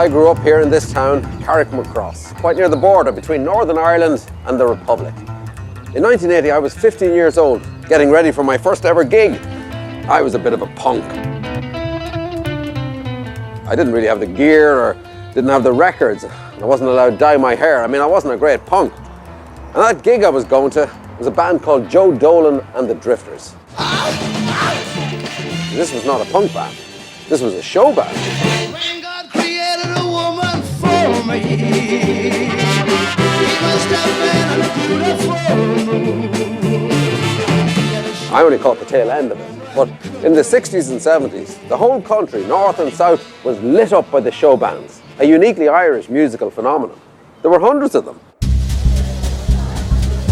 I grew up here in this town, Carrickmacross, quite near the border between Northern Ireland and the Republic. In 1980, I was 15 years old, getting ready for my first ever gig. I was a bit of a punk. I didn't really have the gear or didn't have the records. I wasn't allowed to dye my hair. I mean, I wasn't a great punk. And that gig I was going to was a band called Joe Dolan and the Drifters. This was not a punk band. This was a show band. When God created a woman for me, he must have been beautiful. I only caught the tail end of it. But in the 60s and 70s, the whole country, north and south, was lit up by the show bands, a uniquely Irish musical phenomenon. There were hundreds of them.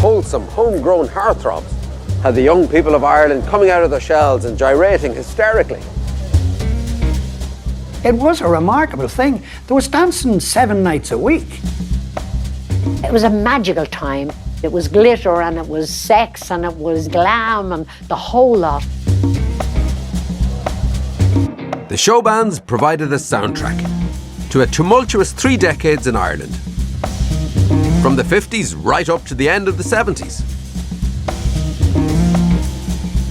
Wholesome, homegrown heartthrobs had the young people of Ireland coming out of their shells and gyrating hysterically. It was a remarkable thing. There was dancing 7 nights a week. It was a magical time. It was glitter and it was sex and it was glam and the whole lot. The Showbands provided a soundtrack to a tumultuous 3 decades in Ireland. From the 50s right up to the end of the 70s.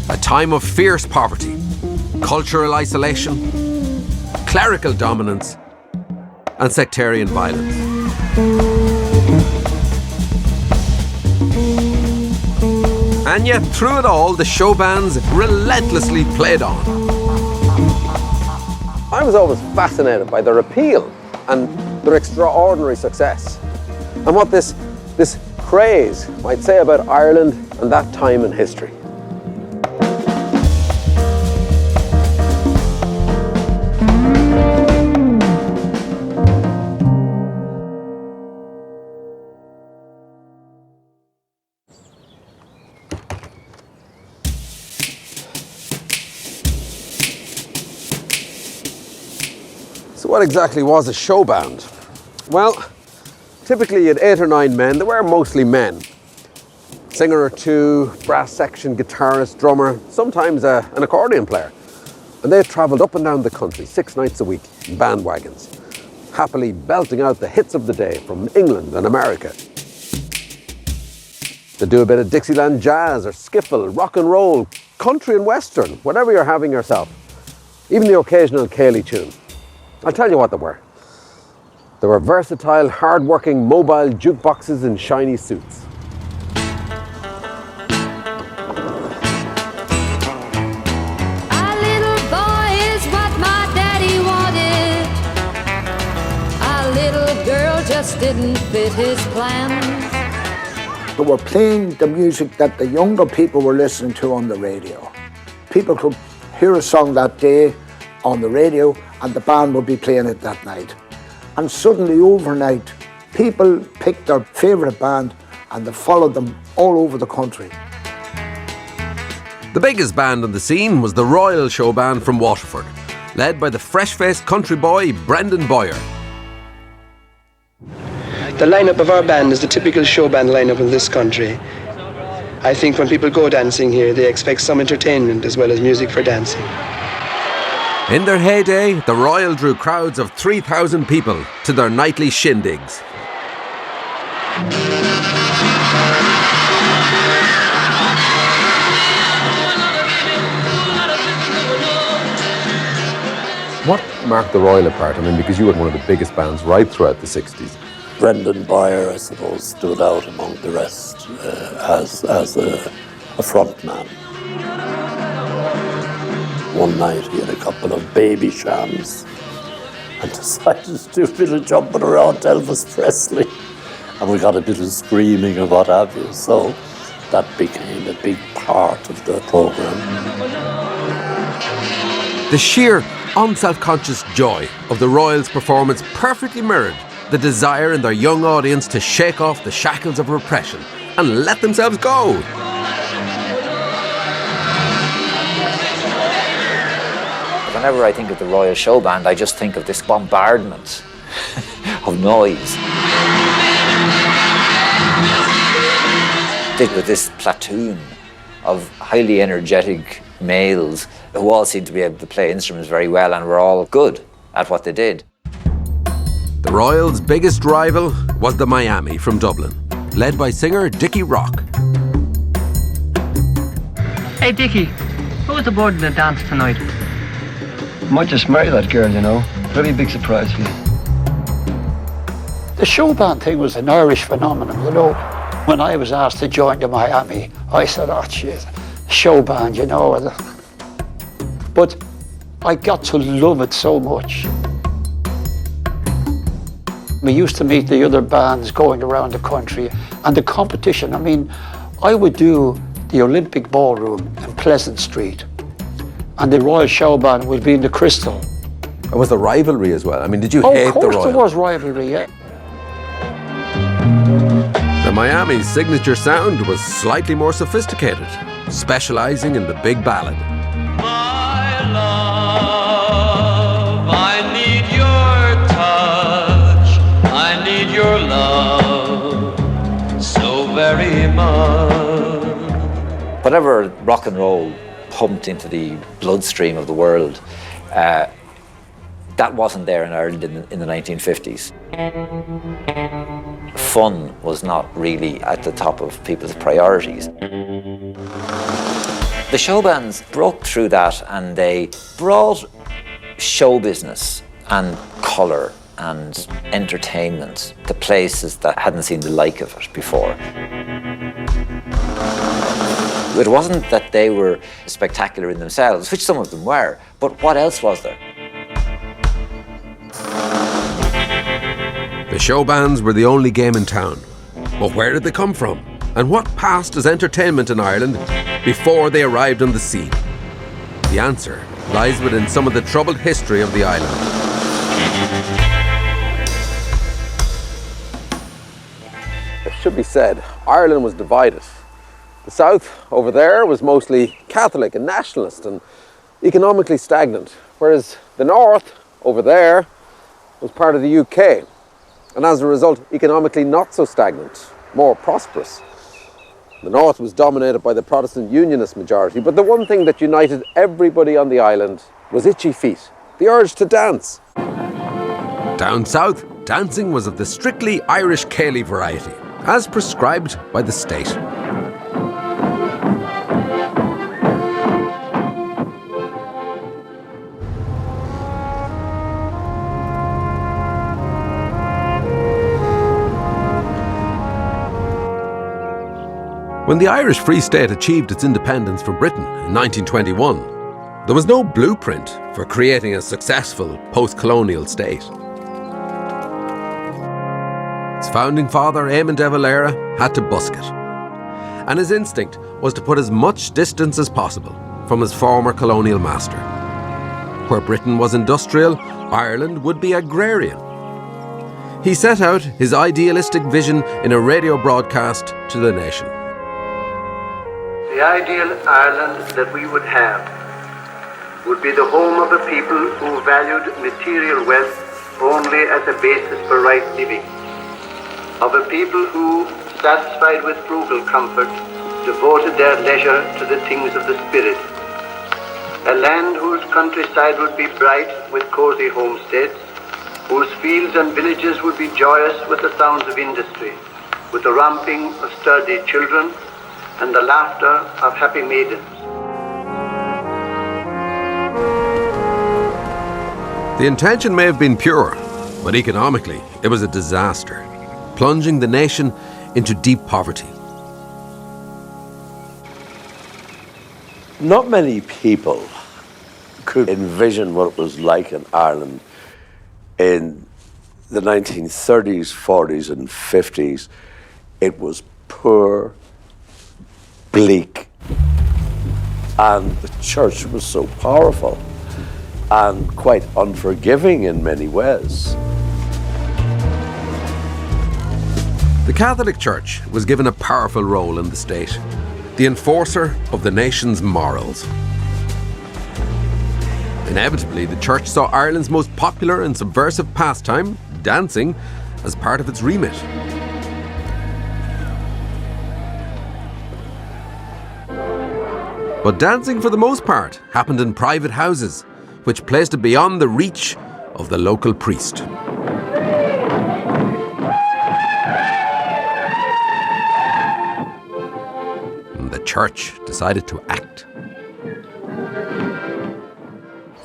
A time of fierce poverty, cultural isolation, clerical dominance, and sectarian violence. And yet, through it all, the show bands relentlessly played on. I was always fascinated by their appeal and their extraordinary success, and what this craze might say about Ireland and that time in history. So what exactly was a show band? Well, typically you had 8 or 9 men. They were mostly men. Singer or two, brass section, guitarist, drummer, sometimes an accordion player. And they travelled up and down the country 6 nights a week in bandwagons, happily belting out the hits of the day from England and America. They do a bit of Dixieland jazz or skiffle, rock and roll, country and western, whatever you're having yourself. Even the occasional Cayley tune. I'll tell you what they were. They were versatile, hard-working, mobile jukeboxes in shiny suits. A little boy is what my daddy wanted. A little girl just didn't fit his plans. They were playing the music that the younger people were listening to on the radio. People could hear a song that day on the radio and the band would be playing it that night. And suddenly overnight, people picked their favourite band and they followed them all over the country. The biggest band on the scene was the Royal Show Band from Waterford, led by the fresh-faced country boy Brendan Boyer. The lineup of our band is the typical show band lineup in this country. I think when people go dancing here, they expect some entertainment as well as music for dancing. In their heyday, the Royal drew crowds of 3,000 people to their nightly shindigs. What marked the Royal apart? I mean, because you were one of the biggest bands right throughout the 60s. Brendan Boyer, I suppose, stood out among the rest as a front man. One night he had a couple of baby shams and decided to do a bit of jumping around Elvis Presley. And we got a bit of screaming and what have you. So that became a big part of the programme. The sheer, unself-conscious joy of the Royals' performance perfectly mirrored the desire in their young audience to shake off the shackles of repression and let themselves go. Whenever I think of the Royal Show Band, I just think of this bombardment of noise. With this platoon of highly energetic males who all seemed to be able to play instruments very well and were all good at what they did. The Royals' biggest rival was the Miami from Dublin, led by singer Dickie Rock. Hey Dickie, who's aboard the dance tonight? Might just marry that girl, you know. Very big surprise for you. The showband thing was an Irish phenomenon, you know. When I was asked to join the Miami, I said, oh shit, showband, you know. But I got to love it so much. We used to meet the other bands going around the country, and the competition, I mean, I would do the Olympic Ballroom in Pleasant Street, and the Royal Showband would be in the Crystal. Was there rivalry as well? I mean, did you hate the Royal? Of course there was rivalry, yeah. The Miami's signature sound was slightly more sophisticated, specialising in the big ballad. My love, I need your touch, I need your love so very much. Whatever rock and roll pumped into the bloodstream of the world, that wasn't there in Ireland in the 1950s. Fun was not really at the top of people's priorities. The showbands broke through that, and they brought show business and colour and entertainment to places that hadn't seen the like of it before. It wasn't that they were spectacular in themselves, which some of them were, but what else was there? The showbands were the only game in town. But where did they come from? And what passed as entertainment in Ireland before they arrived on the scene? The answer lies within some of the troubled history of the island. It should be said, Ireland was divided. The south over there was mostly Catholic and nationalist and economically stagnant, whereas the north over there was part of the UK, and as a result economically not so stagnant, more prosperous. The north was dominated by the Protestant Unionist majority, but the one thing that united everybody on the island was itchy feet, the urge to dance. Down south, dancing was of the strictly Irish céilí variety, as prescribed by the state. When the Irish Free State achieved its independence from Britain in 1921, there was no blueprint for creating a successful post-colonial state. Its founding father, Eamon de Valera, had to busk it. And his instinct was to put as much distance as possible from his former colonial master. Where Britain was industrial, Ireland would be agrarian. He set out his idealistic vision in a radio broadcast to the nation. The ideal Ireland that we would have would be the home of a people who valued material wealth only as a basis for right living, of a people who, satisfied with frugal comfort, devoted their leisure to the things of the spirit, a land whose countryside would be bright with cosy homesteads, whose fields and villages would be joyous with the sounds of industry, with the romping of sturdy children, and the laughter of happy maidens. The intention may have been pure, but economically it was a disaster, plunging the nation into deep poverty. Not many people could envision what it was like in Ireland in the 1930s, 40s and 50s. It was poor, bleak, and the church was so powerful and quite unforgiving in many ways. The Catholic Church was given a powerful role in the state, the enforcer of the nation's morals. Inevitably, the church saw Ireland's most popular and subversive pastime, dancing, as part of its remit. But dancing, for the most part, happened in private houses, which placed it beyond the reach of the local priest. church decided to act.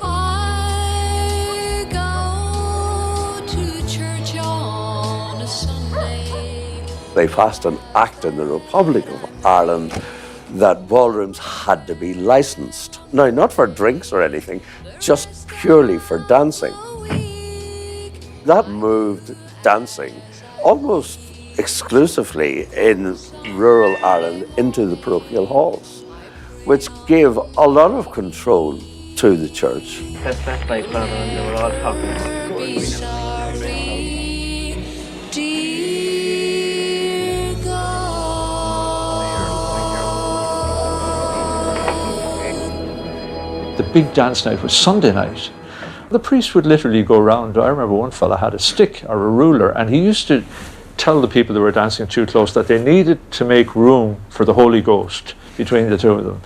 I go to church on a Sunday. They passed an act in the Republic of Ireland that ballrooms had to be licensed. Now, not for drinks or anything, just purely for dancing. That moved dancing almost exclusively in rural Ireland into the parochial halls, which gave a lot of control to the church. That's like Father, and they were all talking about Be sorry, dear God. The big dance night was Sunday night. The priest would literally go around. I remember one fella had a stick or a ruler, and he used to tell the people that were dancing too close that they needed to make room for the Holy Ghost between the two of them.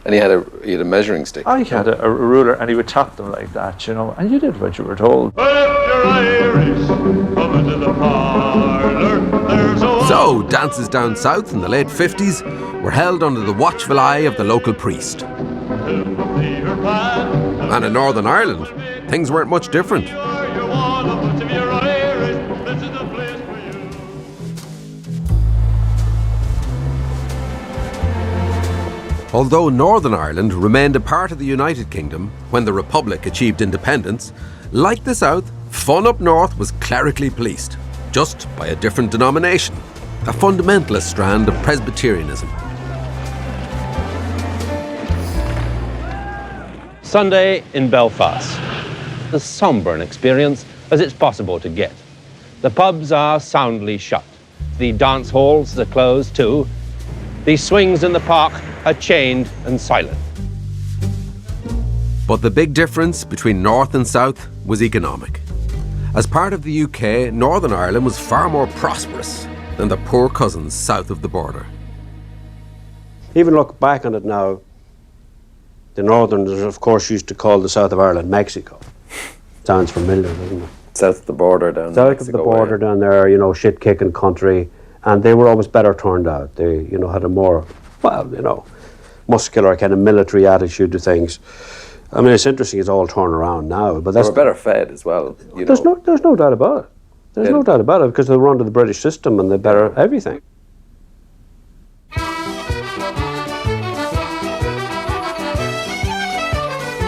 And he had a measuring stick. I had a ruler, and he would tap them like that, you know, and you did what you were told. So, dances down south in the late 50s were held under the watchful eye of the local priest. And in Northern Ireland, things weren't much different. Although Northern Ireland remained a part of the United Kingdom when the Republic achieved independence, like the South, fun up north was clerically policed, just by a different denomination, a fundamentalist strand of Presbyterianism. Sunday in Belfast. As sombre an experience as it's possible to get. The pubs are soundly shut. The dance halls are closed too. The swings in the park are chained and silent. But the big difference between North and South was economic. As part of the UK, Northern Ireland was far more prosperous than the poor cousins south of the border. Even look back on it now, the Northerners, of course, used to call the south of Ireland Mexico. Sounds familiar, doesn't it? South of the border down there. South of the border down there, you know, shit-kicking country. And they were always better turned out. They, you know, had a more, well, you know, muscular kind of military attitude to things. I mean, it's interesting it's all turned around now. But that's, they were better fed as well. There's no doubt about it. There's no doubt about it, because they were under the British system and they better everything.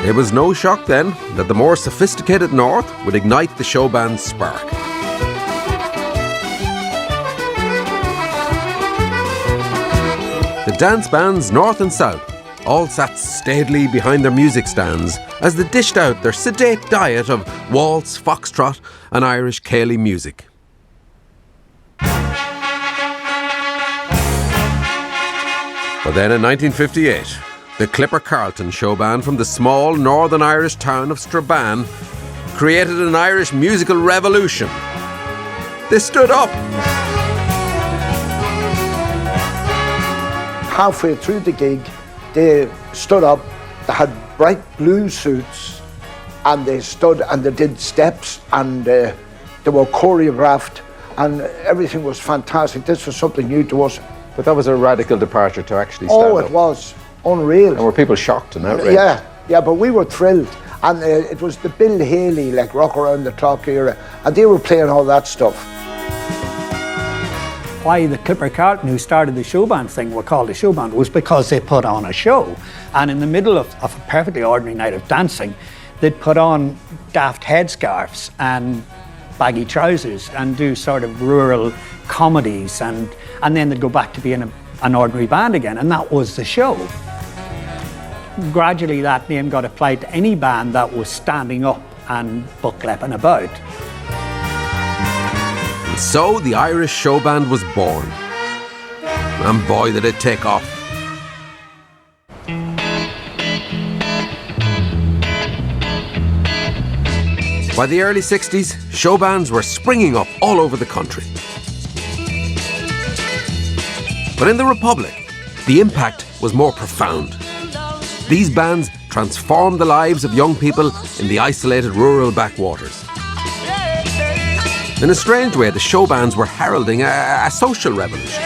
It was no shock then that the more sophisticated North would ignite the showband's spark. The dance bands North and South all sat staidly behind their music stands as they dished out their sedate diet of waltz, foxtrot and Irish céilí music. But then in 1958, the Clipper Carlton showband from the small Northern Irish town of Strabane created an Irish musical revolution. They stood up. Halfway through the gig, they stood up, they had bright blue suits, and they stood and they did steps, and they were choreographed, and everything was fantastic. This was something new to us. But that was a radical departure to actually stand up. Oh, it was unreal. And were people shocked and outraged? Yeah, but we were thrilled. And it was the Bill Haley, like Rock Around the Clock era, and they were playing all that stuff. Why the Clipper Carlton, who started the showband thing, were called a showband, was because they put on a show. And in the middle of a perfectly ordinary night of dancing, they'd put on daft headscarves and baggy trousers and do sort of rural comedies, and then they'd go back to being an ordinary band again, and that was the show. Gradually that name got applied to any band that was standing up and bucklepping about. And so the Irish showband was born. And boy, did it take off. By the early 60s, showbands were springing up all over the country. But in the Republic, the impact was more profound. These bands transformed the lives of young people in the isolated rural backwaters. In a strange way, the showbands were heralding a social revolution.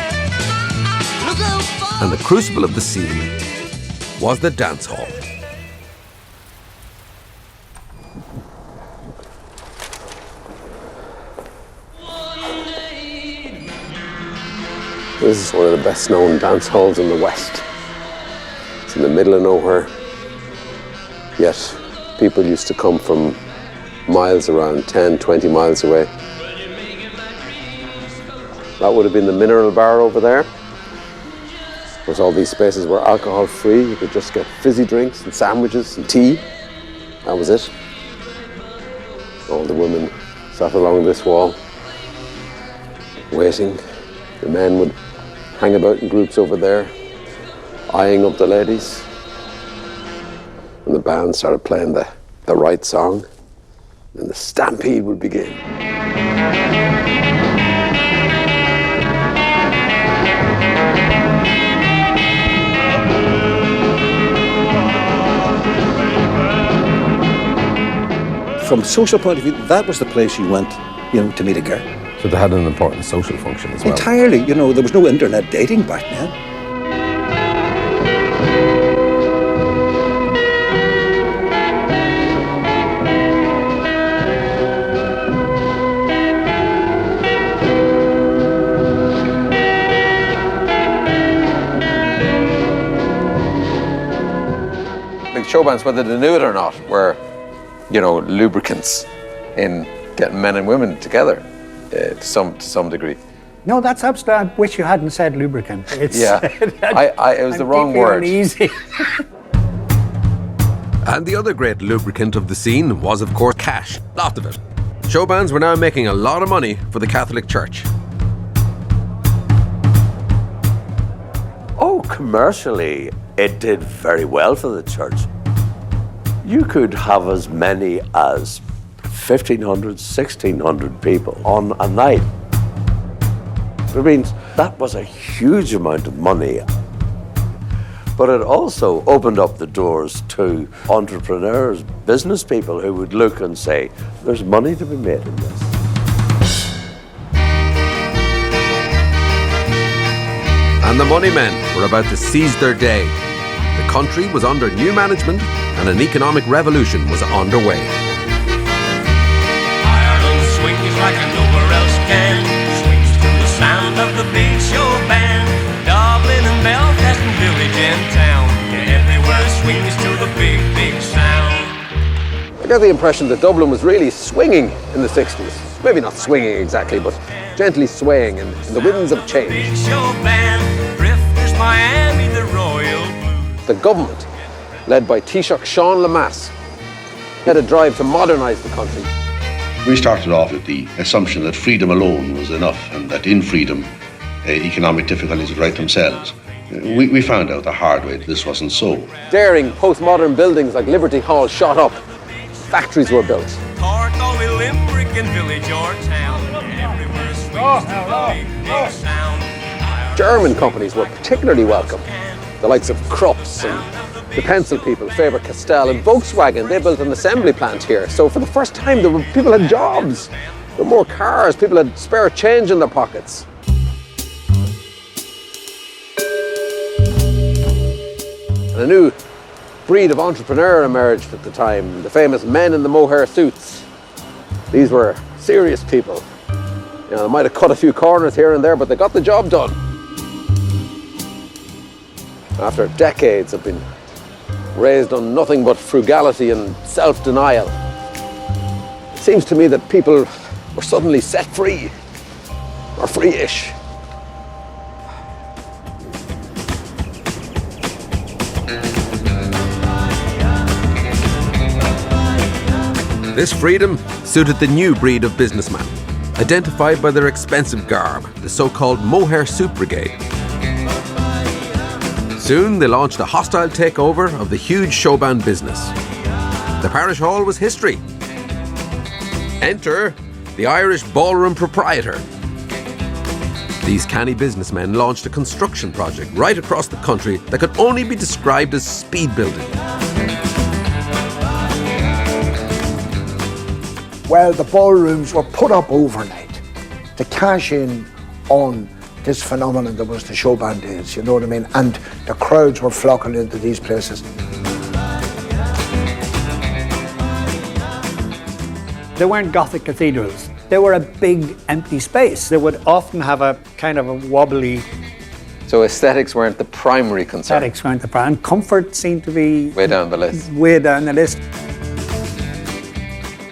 And the crucible of the scene was the dance hall. This is one of the best known dance halls in the West. It's in the middle of nowhere, yet people used to come from miles around, 10, 20 miles away. That would have been the mineral bar over there. Of course, all these spaces were alcohol free. You could just get fizzy drinks and sandwiches and tea. That was it. All the women sat along this wall, waiting. The men would hang about in groups over there, eyeing up the ladies. When the band started playing the right song, then the stampede would begin. From a social point of view, that was the place you went, to meet a girl. So they had an important social function as well. Entirely, there was no internet dating back then. Big show bands, whether they knew it or not, were, lubricants in getting men and women together to some degree. No, that's absolutely. I wish you hadn't said lubricant. It's, Yeah, it was the wrong word. Uneasy. And the other great lubricant of the scene was, of course, cash. Lots of it. Show bands were now making a lot of money for the Catholic Church. Oh, commercially, it did very well for the church. You could have as many as 1,500, 1,600 people on a night. I mean, that was a huge amount of money. But it also opened up the doors to entrepreneurs, business people who would look and say, there's money to be made in this. And the money men were about to seize their day. The country was under new management and an economic revolution was underway. Ireland swings like nowhere else can. Swings to the sound of the big show band. Dublin and Belfast and village and town. Everywhere swings to the big, big sound. I get the impression that Dublin was really swinging in the 60s. Maybe not swinging exactly, but gently swaying in the winds of change. Big show band. Drifters, Miami, the Royal Blues. The government, led by Taoiseach Sean Lemass, had a drive to modernise the country. We started off with the assumption that freedom alone was enough and that in freedom, economic difficulties would right themselves. We found out the hard way that this wasn't so. Daring postmodern buildings like Liberty Hall shot up. Factories were built. Cork, Galway, Limerick, and village or town. Everywhere swings to the big, big sound. German companies were particularly welcome. The likes of Krups and the pencil people, Faber-Castell and Volkswagen, they built an assembly plant here. So for the first time, people had jobs. There were more cars, people had spare change in their pockets. And a new breed of entrepreneur emerged at the time, the famous men in the mohair suits. These were serious people. They might have cut a few corners here and there, but they got the job done. After decades of being raised on nothing but frugality and self-denial, it seems to me that people were suddenly set free, or free-ish. This freedom suited the new breed of businessman, identified by their expensive garb, the so-called mohair suit brigade. Soon they launched a hostile takeover of the huge showband business. The parish hall was history. Enter the Irish ballroom proprietor. These canny businessmen launched a construction project right across the country that could only be described as speed building. Well, the ballrooms were put up overnight to cash in on this phenomenon that was the showband days, you know what I mean? And the crowds were flocking into these places. They weren't Gothic cathedrals. They were a big empty space. They would often have a kind of a wobbly... So aesthetics weren't the primary concern? Aesthetics weren't the primary. And comfort seemed to be... Way down the list. Way down the list.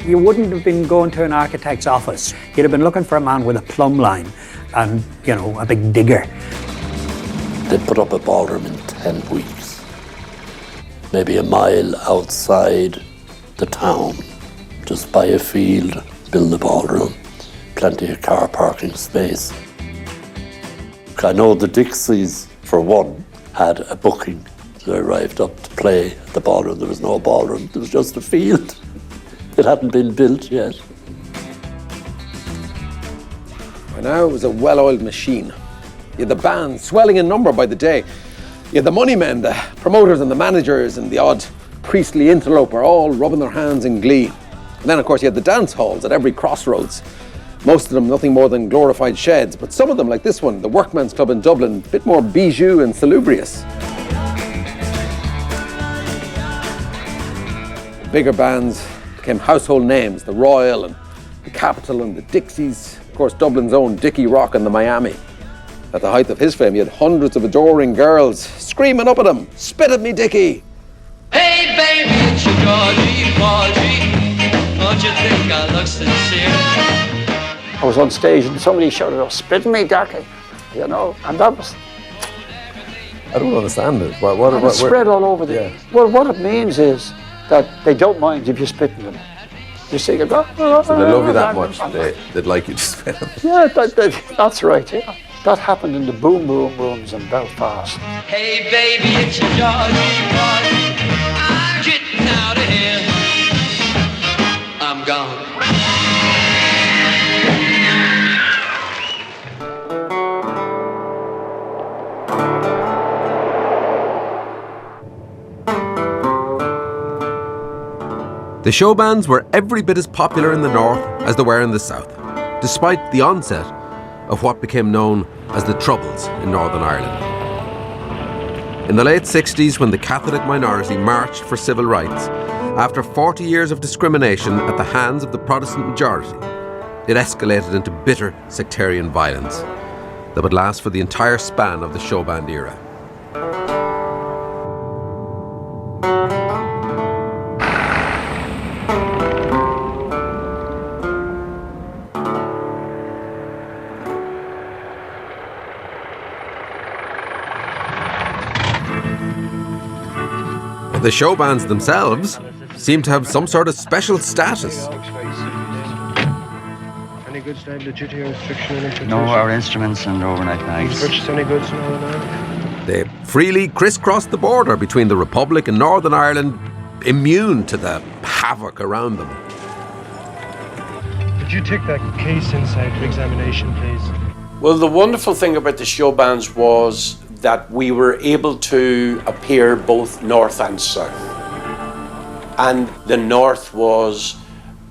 You wouldn't have been going to an architect's office. You'd have been looking for a man with a plumb line and, you know, a big digger. They put up a ballroom in 10 weeks. Maybe a mile outside the town. Just buy a field, build a ballroom, plenty of car parking space. I know the Dixies, for one, had a booking. They arrived up to play at the ballroom. There was no ballroom, there was just a field. It hadn't been built yet. By now it was a well-oiled machine. You had the band swelling in number by the day. You had the money men, the promoters and the managers and the odd priestly interloper all rubbing their hands in glee. And then of course you had the dance halls at every crossroads. Most of them nothing more than glorified sheds, but some of them, like this one, the Workman's Club in Dublin, a bit more bijou and salubrious. The bigger bands became household names, the Royal and the Capitol and the Dixies, of course Dublin's own Dickie Rock and the Miami. At the height of his fame, he had hundreds of adoring girls screaming up at him, "Spit at me, Dickie!" Hey baby, it's your Georgie, Georgie. Don't you think I look sincere? I was on stage and somebody shouted, "Oh, spit at me, Dickie," you know, and that was... I don't understand it. What spread all over the... Yeah. Well, what it means is that they don't mind if you spit in them. You see, you go... So they love you that much, they'd like you to spit them. Yeah, that's right, yeah. That happened in the boom boom rooms in Belfast. Hey baby, it's your Georgie, Georgie. I'm getting out of here. I'm gone. The showbands were every bit as popular in the north as they were in the south, despite the onset of what became known as the Troubles in Northern Ireland. In the late 60s, when the Catholic minority marched for civil rights, after 40 years of discrimination at the hands of the Protestant majority, it escalated into bitter sectarian violence that would last for the entire span of the showband era. The showbands themselves seem to have some sort of special status. Any goods to have the duty or restriction on importation? No, our instruments and overnight bags. Purchase any goods in Northern Ireland? They freely crisscrossed the border between the Republic and Northern Ireland, immune to the havoc around them. Could you take that case inside for examination, please? Well, the wonderful thing about the showbands was that we were able to appear both north and south. And the north was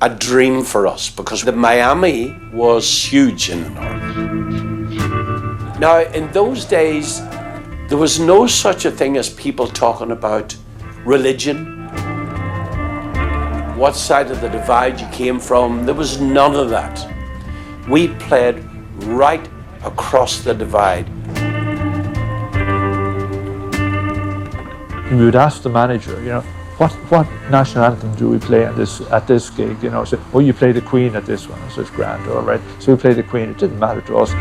a dream for us because the Miami was huge in the north. Now, in those days, there was no such a thing as people talking about religion, what side of the divide you came from. There was none of that. We played right across the divide. We would ask the manager, you know, what national anthem do we play at this gig? You know, so, oh, you play the Queen at this one. So it's grand, all right. So we play the Queen. It didn't matter to us.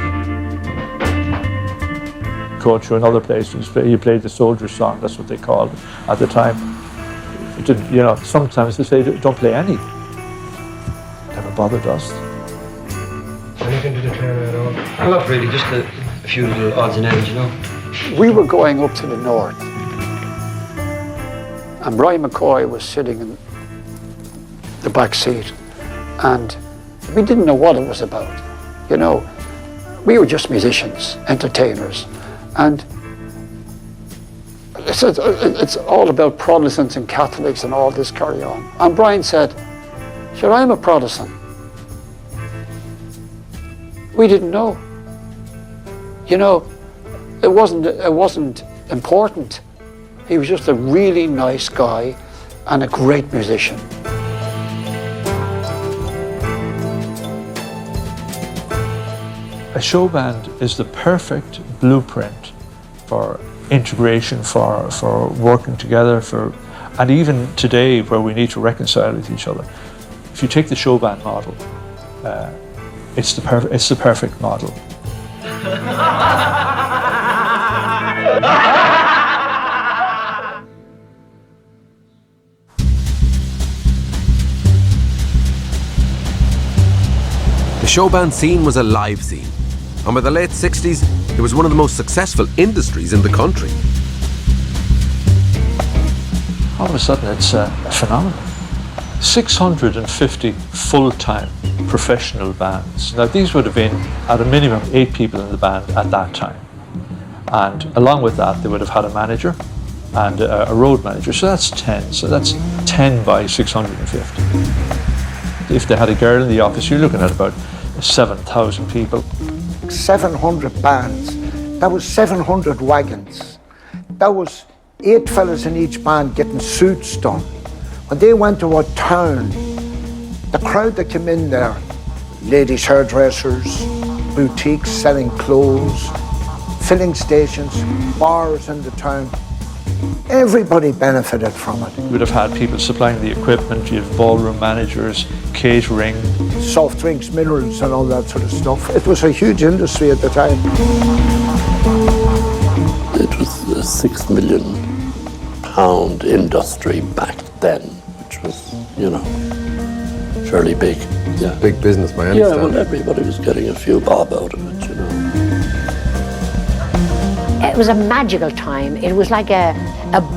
Go to another place and you played the Soldier's Song. That's what they called it at the time. It didn't, you know, sometimes they say don't play any. Never bothered us. Anything to declare at all? Well, not really, just a few little odds and ends, you know. We were going up to the north. And Brian McCoy was sitting in the back seat, and we didn't know what it was about. You know, we were just musicians, entertainers, and it's all about Protestants and Catholics and all this carry on. And Brian said, "Sure, I'm a Protestant." We didn't know. You know, it wasn't important. He was just a really nice guy and a great musician. A show band is the perfect blueprint for integration, for working together, and even today where we need to reconcile with each other. If you take the show band model, it's the perfect model. The showband scene was a live scene, and by the late 60s, it was one of the most successful industries in the country. All of a sudden, it's a phenomenon. 650 full-time professional bands. Now, these would have been, at a minimum, 8 people in the band at that time. And along with that, they would have had a manager and a road manager. So that's 10. So that's 10 by 650. If they had a girl in the office, you're looking at about 7,000 people. 700 bands. That was 700 wagons. That was 8 fellas in each band getting suits done. When they went to a town, the crowd that came in there, ladies' hairdressers, boutiques selling clothes, filling stations, bars in the town, everybody benefited from it. We would have had people supplying the equipment, you had ballroom managers, catering. Soft drinks, minerals and all that sort of stuff. It was a huge industry at the time. It was a £6 million industry back then, which was, you know, fairly big. Yeah. Big business, my understanding. Yeah, well, everybody was getting a few bob out of it, you know. It was a magical time. It was like a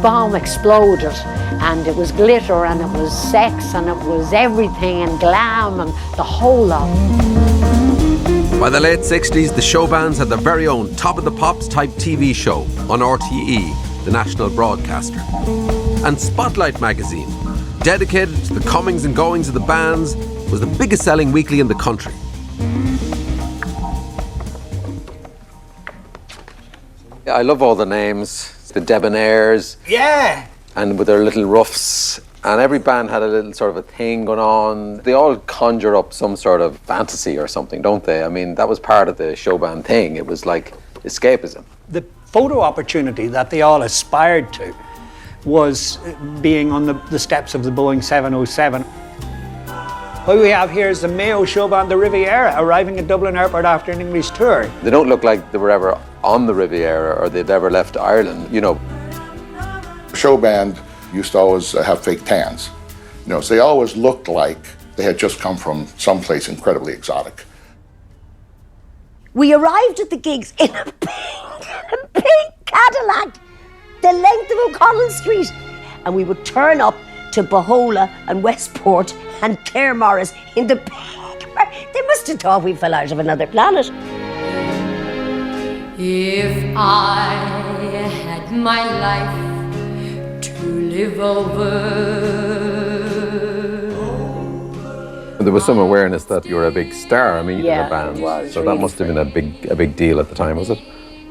bomb exploded, and it was glitter, and it was sex, and it was everything, and glam, and the whole lot. By the late 60s, the showbands had their very own Top of the Pops type TV show on RTE, the national broadcaster. And Spotlight magazine, dedicated to the comings and goings of the bands, was the biggest selling weekly in the country. I love all the names, the Debonaires. Yeah! And with their little ruffs. And every band had a little sort of a thing going on. They all conjure up some sort of fantasy or something, don't they? I mean, that was part of the showband thing. It was like escapism. The photo opportunity that they all aspired to was being on the steps of the Boeing 707. What we have here is the Mayo Showband, the Riviera, arriving at Dublin Airport after an English tour. They don't look like they were ever on the Riviera or they'd ever left Ireland, you know. Showband used to always have fake tans. You know, so they always looked like they had just come from someplace incredibly exotic. We arrived at the gigs in a pink Cadillac, the length of O'Connell Street, and we would turn up to Bohola and Westport and Claremorris in the pink. They must have thought we fell out of another planet. If I had my life to live over. There was some awareness that you were a big star, I mean, in a band. It was, so really. that must have been a big deal at the time, was it?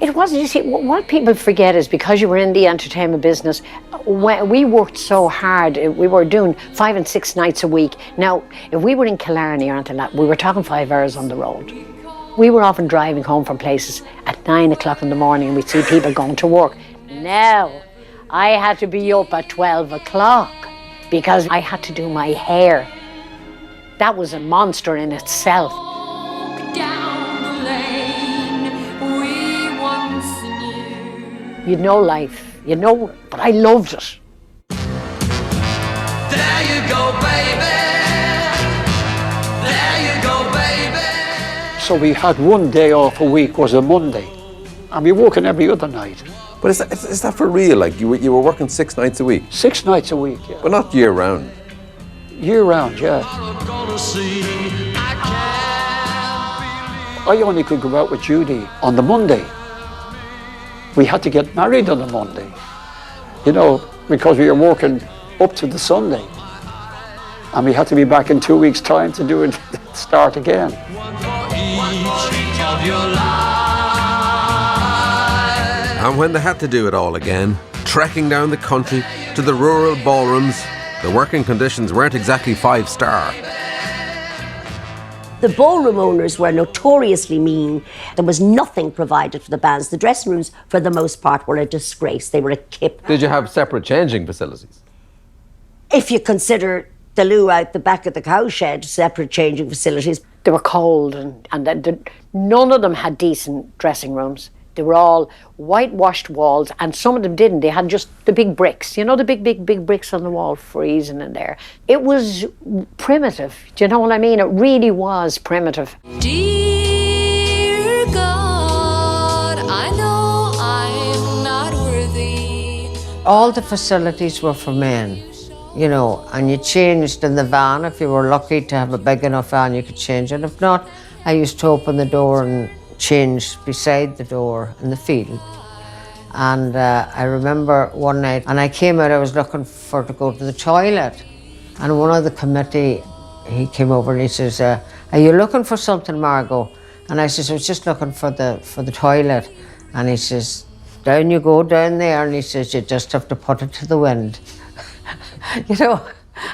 It wasn't. You see, what people forget is because you were in the entertainment business, we worked so hard. We were doing 5 and 6 nights a week. Now, if we were in Killarney or anything like that, we were talking 5 hours on the road. We were often driving home from places at 9 o'clock in the morning, and we'd see people going to work. Now, I had to be up at 12 o'clock because I had to do my hair. That was a monster in itself. You'd know life, you know, but I loved it. There you go, baby. There you go, baby. So we had one day off a week, was a Monday, and we were working every other night. But is that for real? Like you were working 6 nights a week? 6 nights a week, yeah. But not year round? Year round, yeah. I only could go out with Judy on the Monday. We had to get married on the Monday, you know, because we were working up to the Sunday. And we had to be back in 2 weeks' time to do it, start again. One for each of your lives. And when they had to do it all again, trekking down the country to the rural ballrooms, the working conditions weren't exactly 5-star. The ballroom owners were notoriously mean. There was nothing provided for the bands. The dressing rooms, for the most part, were a disgrace. They were a kip. Did you have separate changing facilities? If you consider the loo out the back of the cowshed, separate changing facilities. They were cold and none of them had decent dressing rooms. They were all whitewashed walls, and some of them didn't. They had just the big bricks, you know, the big bricks on the wall freezing in there. It was primitive. Do you know what I mean? It really was primitive. Dear God, I know I'm not worthy. All the facilities were for men, you know, and you changed in the van. If you were lucky to have a big enough van, you could change it. If not, I used to open the door and change beside the door in the field. And I remember one night, and I came out, I was looking to go to the toilet. And one of the committee, he came over and he says, are you looking for something, Margot? And I says, I was just looking for the toilet. And he says, down you go, down there. And he says, you just have to put it to the wind. You know?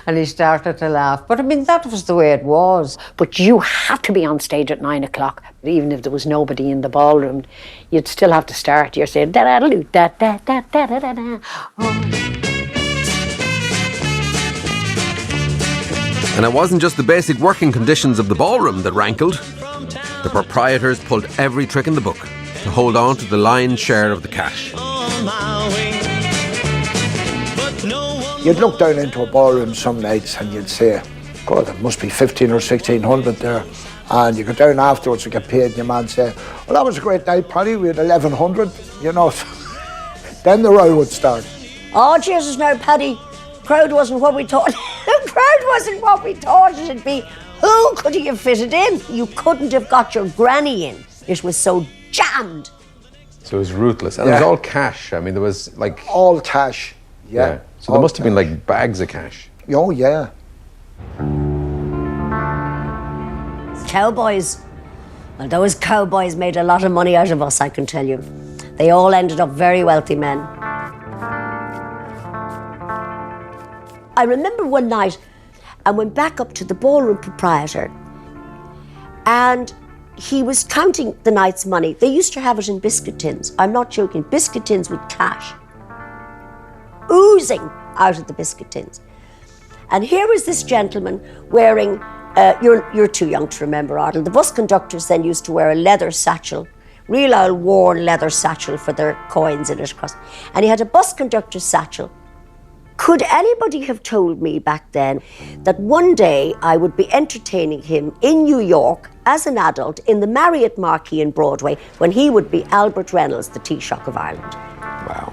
And he started to laugh. But I mean, that was the way it was. But you had to be on stage at 9 o'clock. Even if there was nobody in the ballroom, you'd still have to start. You're saying, da-da-da-doo, da-da-da-da-da-da. And it wasn't just the basic working conditions of the ballroom that rankled. The proprietors pulled every trick in the book to hold on to the lion's share of the cash. You'd look down into a ballroom some nights and you'd say, God, there must be 1,500 or 1,600 there. And you go down afterwards to get paid and your man say, well, that was a great night, Paddy, we had 1,100, you know. Then the row would start. Oh, Jesus, now, Paddy, crowd wasn't what we thought. The crowd wasn't what we thought it'd be. Who could he have fitted in? You couldn't have got your granny in. It was so jammed. So it was ruthless. And it was all cash. I mean, there was like... All cash, yeah. So there must have been like bags of cash. Oh, yeah. Cowboys. Well, those cowboys made a lot of money out of us, I can tell you. They all ended up very wealthy men. I remember one night I went back up to the ballroom proprietor and he was counting the night's money. They used to have it in biscuit tins. I'm not joking, biscuit tins with cash oozing out of the biscuit tins. And here was this gentleman wearing, you're too young to remember, Ardal. The bus conductors then used to wear a leather satchel, real old worn leather satchel for their coins in it across. And he had a bus conductor's satchel. Could anybody have told me back then that one day I would be entertaining him in New York as an adult in the Marriott Marquis in Broadway when he would be Albert Reynolds, the Taoiseach of Ireland? Wow.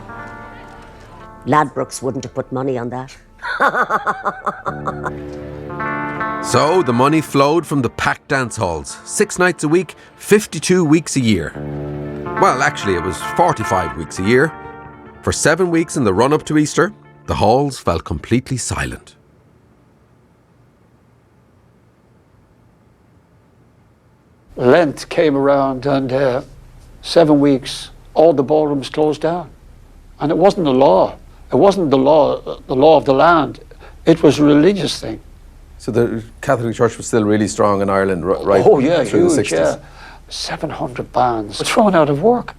Ladbrokes wouldn't have put money on that. So the money flowed from the packed dance halls, 6 nights a week, 52 weeks a year. Well, actually, it was 45 weeks a year. For 7 weeks in the run-up to Easter, the halls fell completely silent. Lent came around and 7 weeks, all the ballrooms closed down. And it wasn't the law. It wasn't the law of the land. It was a religious thing. So the Catholic Church was still really strong in Ireland right through the 60s? Yeah. 700 bands were thrown out of work.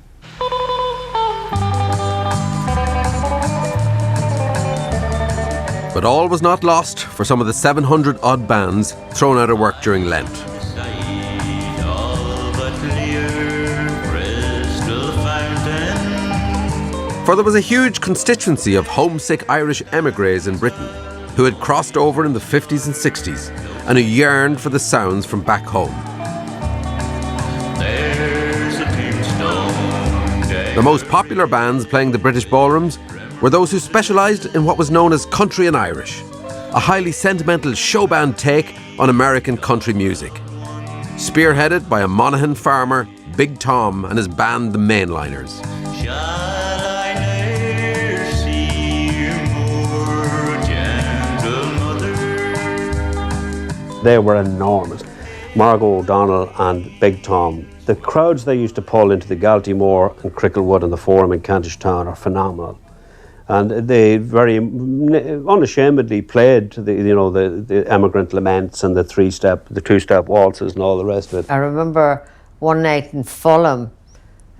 But all was not lost for some of the 700 odd bands thrown out of work during Lent. For there was a huge constituency of homesick Irish emigres in Britain who had crossed over in the 50s and 60s and who yearned for the sounds from back home. The most popular bands playing the British ballrooms were those who specialised in what was known as country and Irish, a highly sentimental showband take on American country music, spearheaded by a Monaghan farmer, Big Tom, and his band, the Mainliners. They were enormous. Margot O'Donnell and Big Tom. The crowds they used to pull into the Galtymore and Cricklewood and the Forum in Kentish Town are phenomenal. And they very unashamedly played the emigrant laments and the two-step waltzes and all the rest of it. I remember one night in Fulham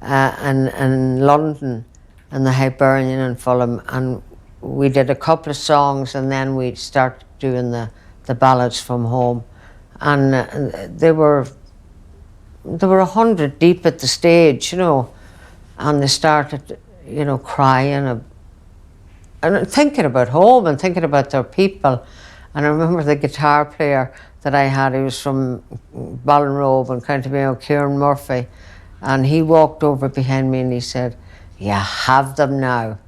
and in London and the Hibernian in Fulham, and we did a couple of songs and then we'd start doing the ballads from home. And they were 100 deep at the stage, and they started, crying and thinking about home and thinking about their people. And I remember the guitar player that I had, he was from Ballinrobe and County Mayo, Kieran Murphy, and he walked over behind me and he said, "You have them now."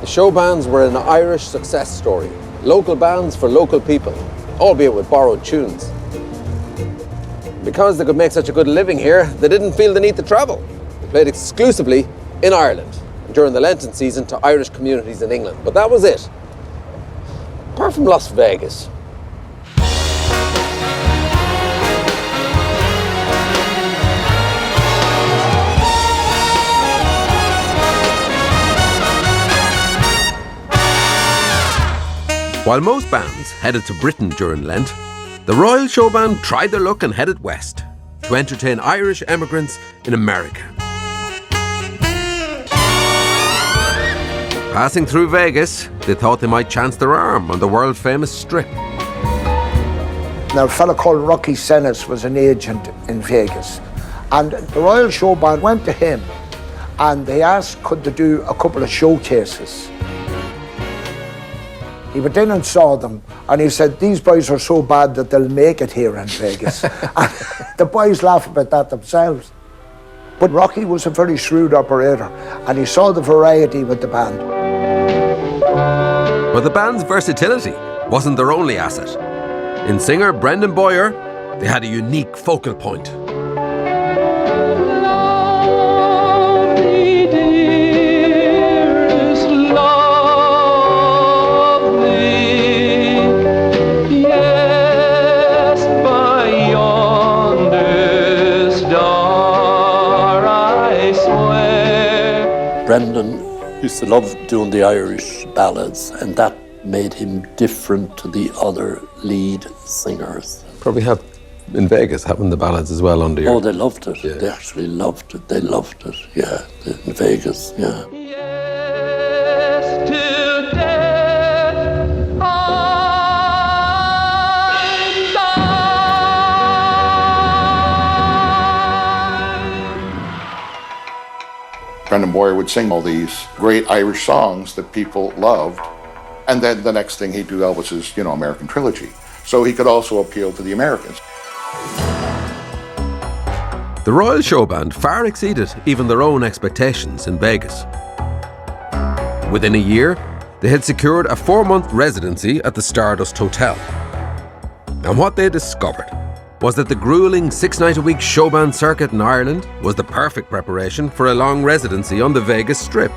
The Showbands were an Irish success story. Local bands for local people, albeit with borrowed tunes. Because they could make such a good living here, they didn't feel the need to travel. They played exclusively in Ireland during the Lenten season to Irish communities in England. But that was it. Apart from Las Vegas. While most bands headed to Britain during Lent, the Royal Showband tried their luck and headed west to entertain Irish emigrants in America. Passing through Vegas, they thought they might chance their arm on the world-famous Strip. Now, a fella called Rocky Senes was an agent in Vegas, and the Royal Showband went to him and they asked could they do a couple of showcases. He went in and saw them, and he said, "These boys are so bad that they'll make it here in Vegas." And the boys laugh about that themselves. But Rocky was a very shrewd operator, and he saw the variety with the band. But the band's versatility wasn't their only asset. In singer Brendan Boyer, they had a unique focal point. Brendan used to love doing the Irish ballads, and that made him different to the other lead singers. Probably helped in Vegas having the ballads as well under your... Oh, they loved it. Yeah. They actually loved it. They loved it, yeah, in Vegas, yeah. Brendan Boyer would sing all these great Irish songs that people loved, and then the next thing he'd do Elvis's, American Trilogy. So he could also appeal to the Americans. The Royal Showband far exceeded even their own expectations in Vegas. Within a year, they had secured a 4-month residency at the Stardust Hotel. And what they discovered was that the grueling 6-night-a-week showband circuit in Ireland was the perfect preparation for a long residency on the Vegas Strip.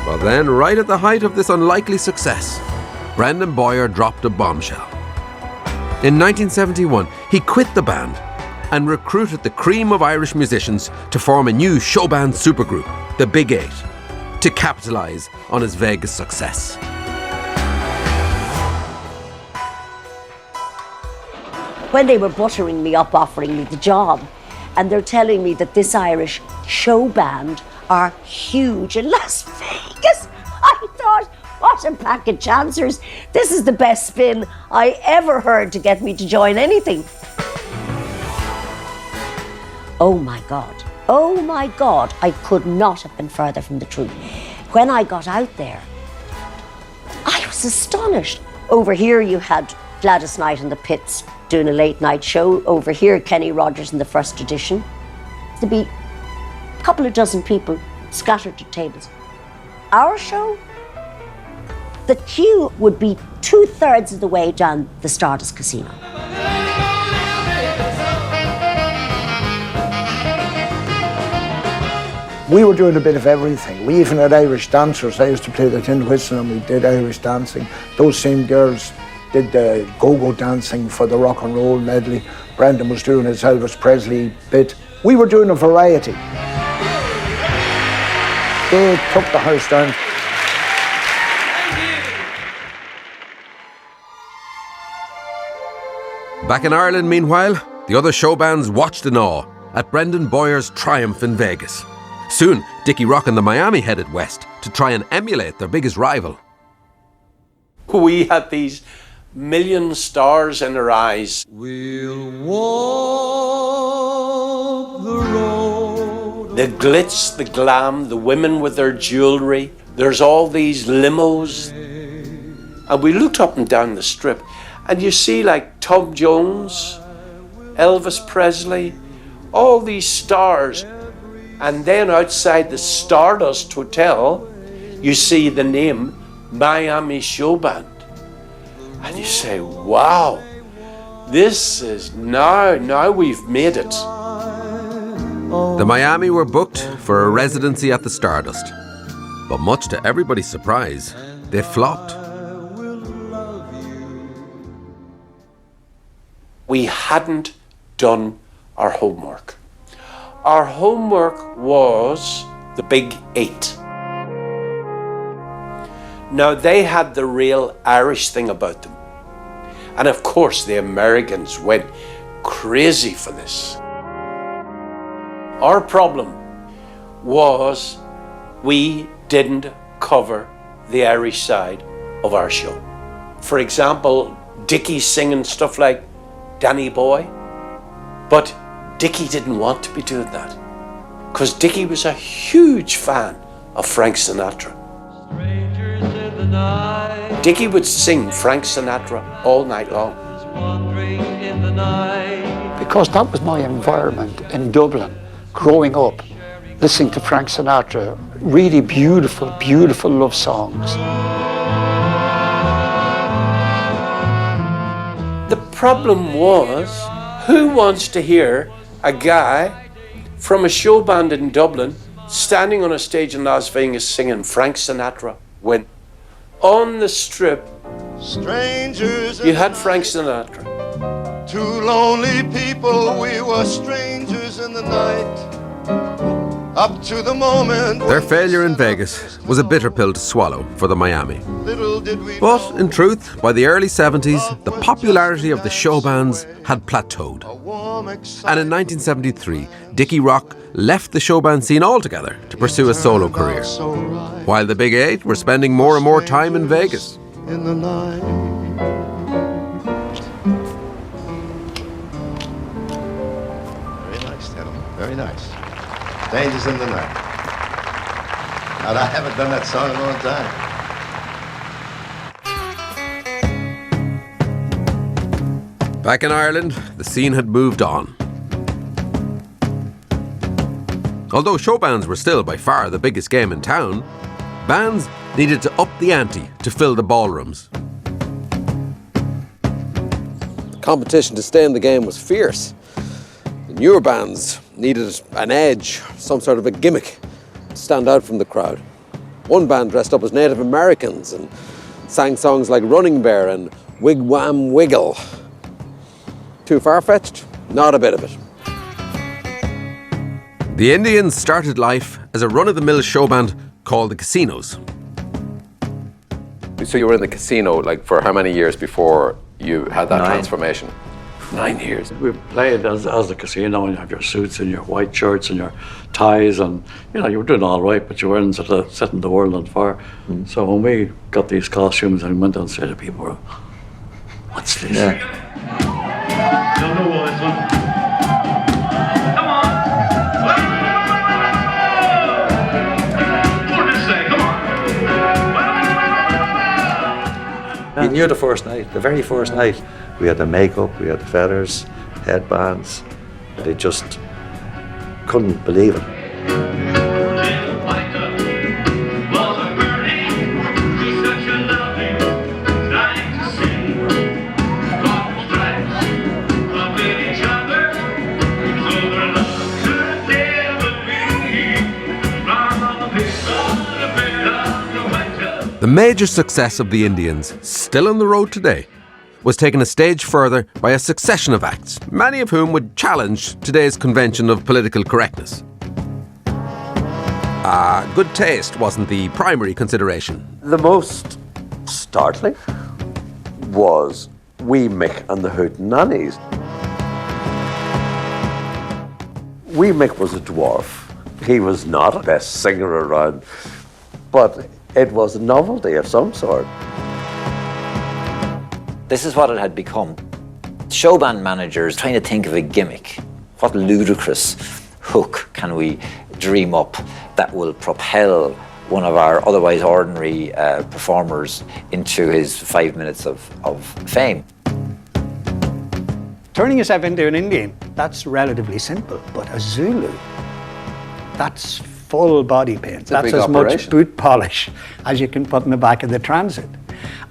Well then, right at the height of this unlikely success, Brendan Boyer dropped a bombshell. In 1971, he quit the band and recruited the cream of Irish musicians to form a new showband supergroup, the Big Eight, to capitalise on his Vegas success. When they were buttering me up, offering me the job, and they're telling me that this Irish show band are huge in Las Vegas, I thought, what a pack of chancers. This is the best spin I ever heard to get me to join anything. Oh my God. Oh my God, I could not have been further from the truth. When I got out there, I was astonished. Over here you had Gladys Knight in the pits doing a late night show. Over here, Kenny Rogers in the first edition. There'd be a couple of dozen people scattered at tables. Our show, the queue would be 2/3 of the way down the Stardust Casino. We were doing a bit of everything. We even had Irish dancers. I used to play the tin whistle and we did Irish dancing. Those same girls did the go-go dancing for the rock and roll medley. Brendan was doing his Elvis Presley bit. We were doing a variety. They took the house down. Back in Ireland, meanwhile, the other show bands watched in awe at Brendan Boyer's triumph in Vegas. Soon, Dickie Rock and the Miami headed west to try and emulate their biggest rival. We had these million stars in our eyes. We'll walk the road. The glitz, the glam, the women with their jewellery. There's all these limos. And we looked up and down the strip and you see like Tom Jones, Elvis Presley, all these stars. And then outside the Stardust Hotel, you see the name Miami Showband. And you say, wow, this is now we've made it. The Miami were booked for a residency at the Stardust. But much to everybody's surprise, they flopped. We hadn't done our homework. Our homework was the Big 8. Now they had the real Irish thing about them. And of course the Americans went crazy for this. Our problem was we didn't cover the Irish side of our show. For example, Dickie singing stuff like Danny Boy, but Dickie didn't want to be doing that because Dickie was a huge fan of Frank Sinatra. Dickie would sing Frank Sinatra all night long. Because that was my environment in Dublin, growing up, listening to Frank Sinatra, really beautiful, beautiful love songs. The problem was, who wants to hear a guy from a show band in Dublin standing on a stage in Las Vegas singing Frank Sinatra when on the strip Strangers you had Frank Sinatra? Two lonely people, we were strangers in the night. Up to the moment. Their failure in Vegas was a bitter pill to swallow for the Miami. But in truth, by the early 70s, the popularity of the show bands had plateaued. And in 1973, Dickie Rock left the show band scene altogether to pursue a solo career, while the Big 8 were spending more and more time in Vegas. In the night. Very nice, gentlemen. Very nice. Dangers in the night. Now, I haven't done that song in a long time. Back in Ireland, the scene had moved on. Although show bands were still by far the biggest game in town, bands needed to up the ante to fill the ballrooms. The competition to stay in the game was fierce. The newer bands needed an edge, some sort of a gimmick to stand out from the crowd. One band dressed up as Native Americans and sang songs like Running Bear and Wigwam Wiggle. Too far-fetched? Not a bit of it. The Indians started life as a run-of-the-mill show band called the Casinos. So you were in the casino like for how many years before you had that transformation? 9 years. We played as the casino, and you have your suits and your white shirts and your ties, and you know you were doing all right, but you weren't sort of setting the world on fire. So when we got these costumes and we went down to people, what's this? Don't know this one. Come on. What did it say? Come on. You knew the first night, the very first night. We had the makeup, we had the feathers, headbands. They just couldn't believe it. The major success of the Indians, still on the road today, was taken a stage further by a succession of acts, many of whom would challenge today's convention of political correctness. Good taste wasn't the primary consideration. The most startling was Wee Mick and the Hootenannies. Wee Mick was a dwarf. He was not the best singer around, but it was a novelty of some sort. This is what it had become. Showband managers trying to think of a gimmick. What ludicrous hook can we dream up that will propel one of our otherwise ordinary performers into his 5 minutes of fame? Turning yourself into an Indian, that's relatively simple, but a Zulu, that's full body paint. That's as much boot polish as you can put in the back of the Transit.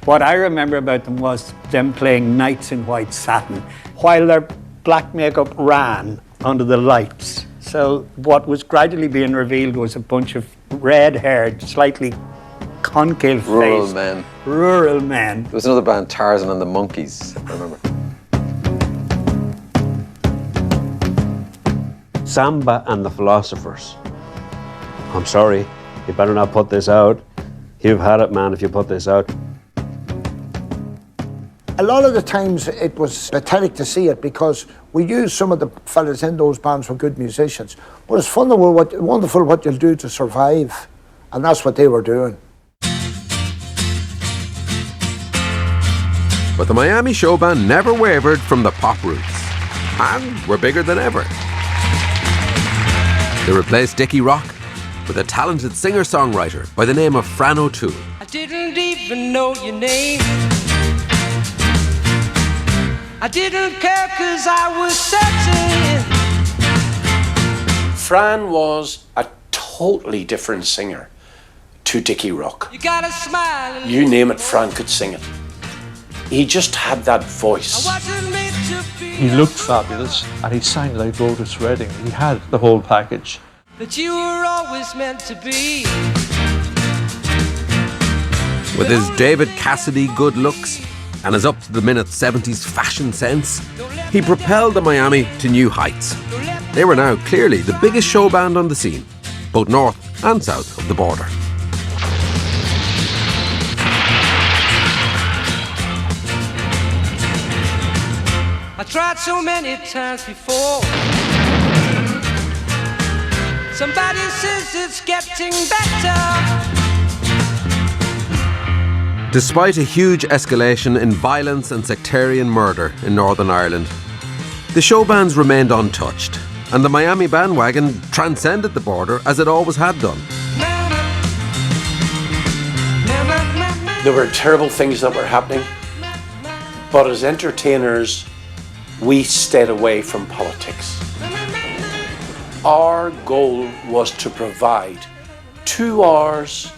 What I remember about them was them playing Knights in White Satin while their black makeup ran under the lights. So what was gradually being revealed was a bunch of red-haired, slightly concave Rural men. Rural men. There was another band, Tarzan and the Monkeys, I remember. Samba and the Philosophers. I'm sorry, you better not put this out. You've had it, man, if you put this out. A lot of the times it was pathetic to see it because we used some of the fellas in those bands were good musicians. But it's wonderful what you'll do to survive. And that's what they were doing. But the Miami Showband never wavered from the pop roots and were bigger than ever. They replaced Dickie Rock with a talented singer-songwriter by the name of Fran O'Toole. I didn't even know your name. I didn't care 'cause I was searching. Fran was a totally different singer to Dickie Rock. You gotta smile. You name it, Fran could sing it. He just had that voice. He looked fabulous and he sang like Otis Redding. He had the whole package. But you were always meant to be. With his David Cassidy good looks and his up-to-the-minute 70s fashion sense, he propelled the Miami to new heights. They were now clearly the biggest show band on the scene, both north and south of the border. I tried so many times before. Somebody says it's getting better. Despite a huge escalation in violence and sectarian murder in Northern Ireland, the show bands remained untouched, and the Miami bandwagon transcended the border as it always had done. There were terrible things that were happening, but as entertainers, we stayed away from politics. Our goal was to provide 2 hours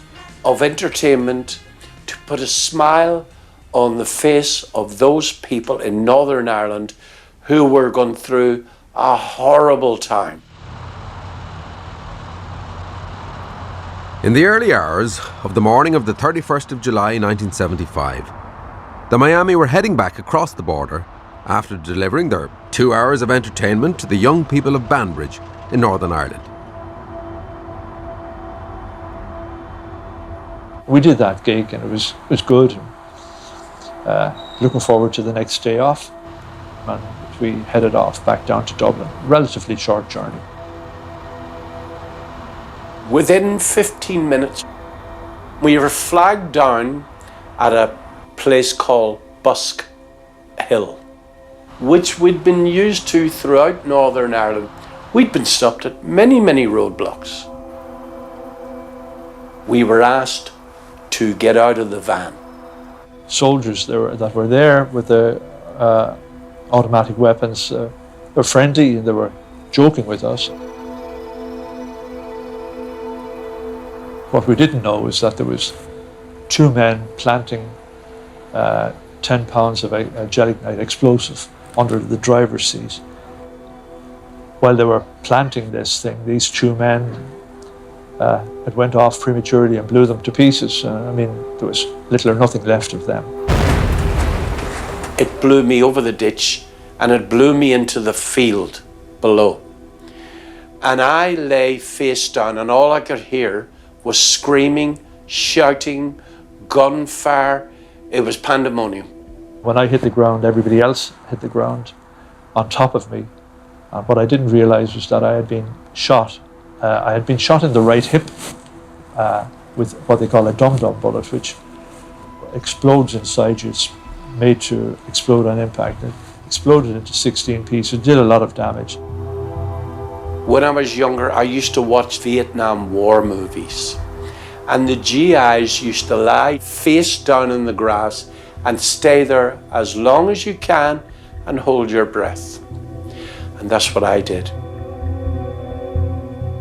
of entertainment to put a smile on the face of those people in Northern Ireland who were going through a horrible time. In the early hours of the morning of the 31st of July 1975, the Miami were heading back across the border after delivering their 2 hours of entertainment to the young people of Banbridge in Northern Ireland. We did that gig and it was good. Looking forward to the next day off, and we headed off back down to Dublin. Relatively short journey. Within 15 minutes, we were flagged down at a place called Busk Hill, which we'd been used to throughout Northern Ireland. We'd been stopped at many, many roadblocks. We were asked to get out of the van. Soldiers that were there with the automatic weapons were friendly and they were joking with us. What we didn't know is that there was 2 men planting 10 pounds of a gelignite explosive under the driver's seat. While they were planting this thing, these 2 men it went off prematurely and blew them to pieces. I mean, there was little or nothing left of them. It blew me over the ditch and it blew me into the field below. And I lay face down and all I could hear was screaming, shouting, gunfire. It was pandemonium. When I hit the ground, everybody else hit the ground on top of me. And what I didn't realize was that I had been shot. I had been shot in the right hip with what they call a dum-dum bullet, which explodes inside you. It's made to explode on impact. It exploded into 16 pieces. It did a lot of damage. When I was younger, I used to watch Vietnam War movies. And the GIs used to lie face down in the grass and stay there as long as you can and hold your breath. And that's what I did.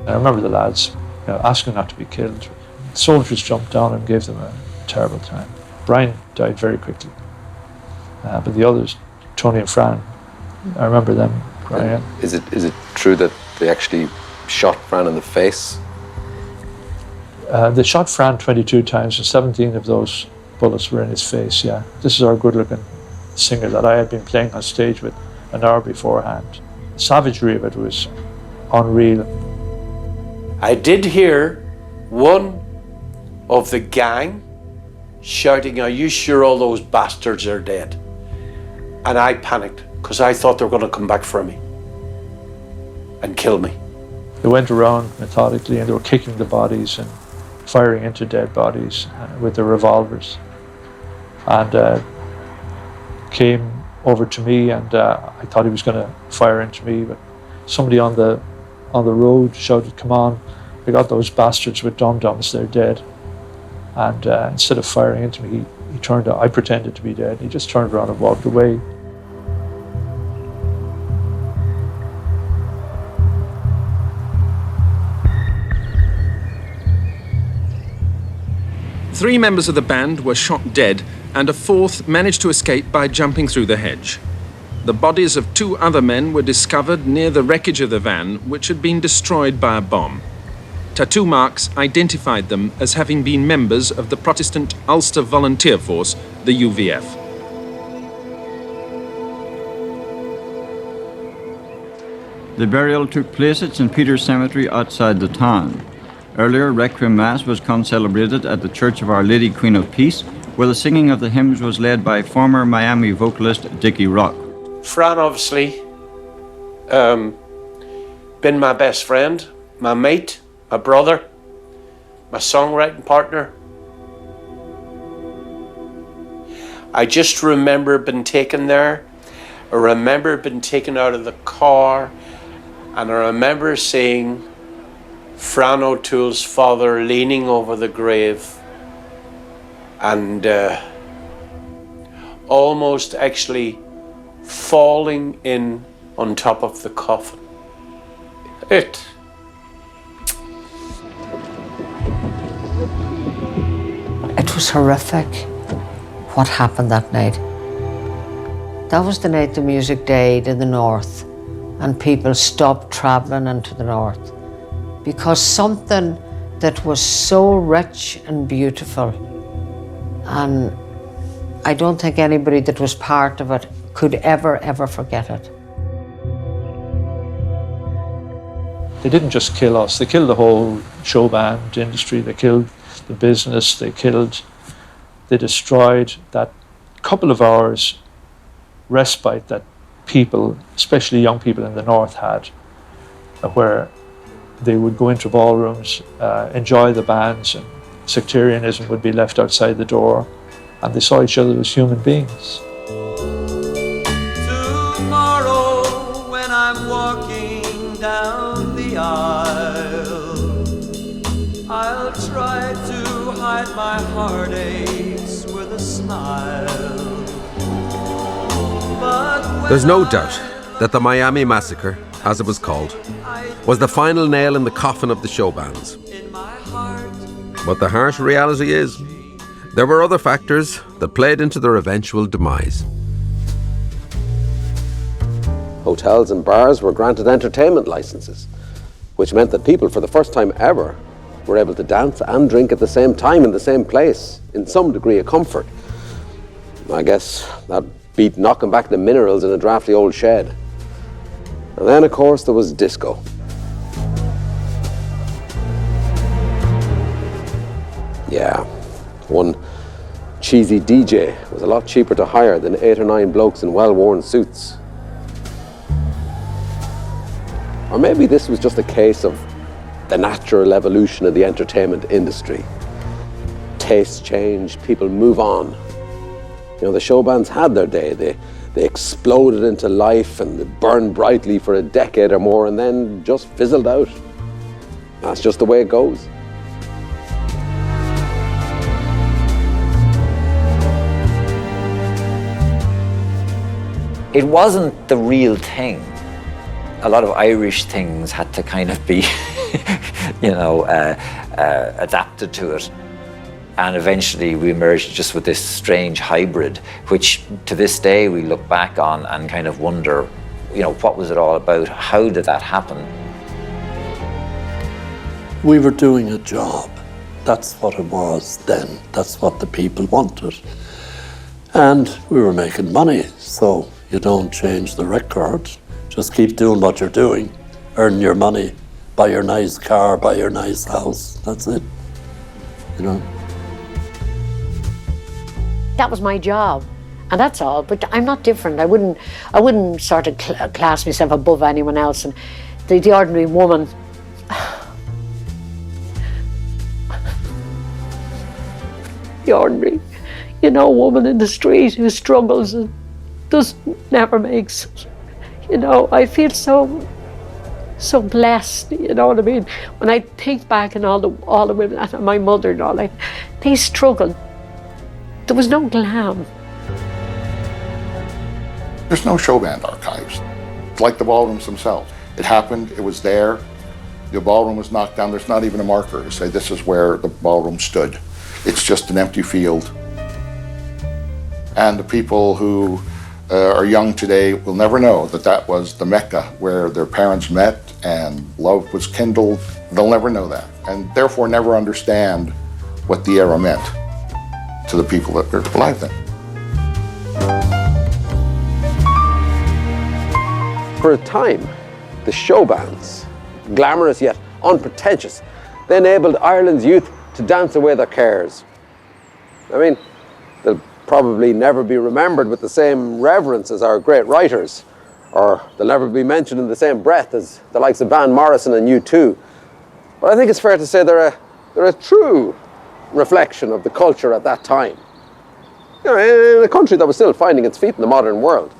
I remember the lads asking not to be killed. Soldiers jumped down and gave them a terrible time. Brian died very quickly. But the others, Tony and Fran, I remember them crying out. Is it true that they actually shot Fran in the face? They shot Fran 22 times and 17 of those bullets were in his face, yeah. This is our good-looking singer that I had been playing on stage with an hour beforehand. The savagery of it was unreal. I did hear one of the gang shouting, "Are you sure all those bastards are dead?" And I panicked because I thought they were going to come back for me and kill me. They went around methodically and they were kicking the bodies and firing into dead bodies with their revolvers. And came over to me and I thought he was going to fire into me, but somebody on the road shouted, "Come on, we got those bastards with dum-dums, they're dead." And instead of firing into me, he turned out, I pretended to be dead. He just turned around and walked away. Three members of the band were shot dead and a fourth managed to escape by jumping through the hedge. The bodies of two other men were discovered near the wreckage of the van, which had been destroyed by a bomb. Tattoo marks identified them as having been members of the Protestant Ulster Volunteer Force, the UVF. The burial took place at St. Peter's Cemetery outside the town. Earlier, Requiem Mass was concelebrated at the Church of Our Lady Queen of Peace, where the singing of the hymns was led by former Miami vocalist Dickie Rock. Fran, obviously, been my best friend, my mate, my brother, my songwriting partner. I just remember being taken there. I remember being taken out of the car, and I remember seeing Fran O'Toole's father leaning over the grave and almost actually falling in on top of the coffin. It was horrific what happened that night. That was the night the music died in the north and people stopped travelling into the north, because something that was so rich and beautiful, and I don't think anybody that was part of it could ever forget it. They didn't just kill us, they killed the whole show band industry, they killed the business, they destroyed that couple of hours respite that people, especially young people in the north, had, where they would go into ballrooms, enjoy the bands, and sectarianism would be left outside the door, and they saw each other as human beings. Tomorrow when I'm walking down the aisle, I'll try to hide my heartaches with a smile. There's no doubt that the Miami Massacre, as it was called, was the final nail in the coffin of the show bands. But the harsh reality is, there were other factors that played into their eventual demise. Hotels and bars were granted entertainment licenses, which meant that people, for the first time ever, were able to dance and drink at the same time in the same place, in some degree of comfort. I guess that beat knocking back the minerals in a drafty old shed. And then, of course, there was disco. Yeah, one cheesy DJ was a lot cheaper to hire than 8 or 9 blokes in well-worn suits. Or maybe this was just a case of the natural evolution of the entertainment industry. Tastes change, people move on. You know, the show bands had their day. They exploded into life and they burned brightly for a decade or more and then just fizzled out. That's just the way it goes. It wasn't the real thing. A lot of Irish things had to kind of be, adapted to it. And eventually we emerged just with this strange hybrid, which to this day we look back on and kind of wonder, what was it all about? How did that happen? We were doing a job. That's what it was then. That's what the people wanted. And we were making money, so you don't change the record. Just keep doing what you're doing. Earn your money, buy your nice car, buy your nice house. That's it, That was my job, and that's all. But I'm not different. I wouldn't sort of class myself above anyone else. And the ordinary woman, the ordinary, woman in the street who struggles and never makes it. I feel so blessed. You know what I mean? When I think back on all the women, and my mother and all, they struggled. There was no glam. There's no show band archives. It's like the ballrooms themselves. It happened, it was there, the ballroom was knocked down. There's not even a marker to say this is where the ballroom stood. It's just an empty field. And the people who are young today will never know that was the Mecca where their parents met and love was kindled. They'll never know that, and therefore never understand what the era meant to the people that were alive then. For a time, the show bands, glamorous yet unpretentious, they enabled Ireland's youth to dance away their cares. I mean, they'll probably never be remembered with the same reverence as our great writers, or they'll never be mentioned in the same breath as the likes of Van Morrison and U2. But I think it's fair to say they're a true reflection of the culture at that time. In a country that was still finding its feet in the modern world.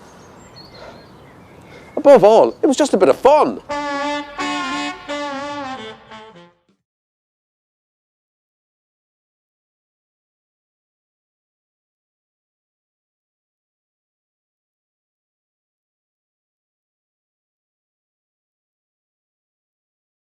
Above all, it was just a bit of fun.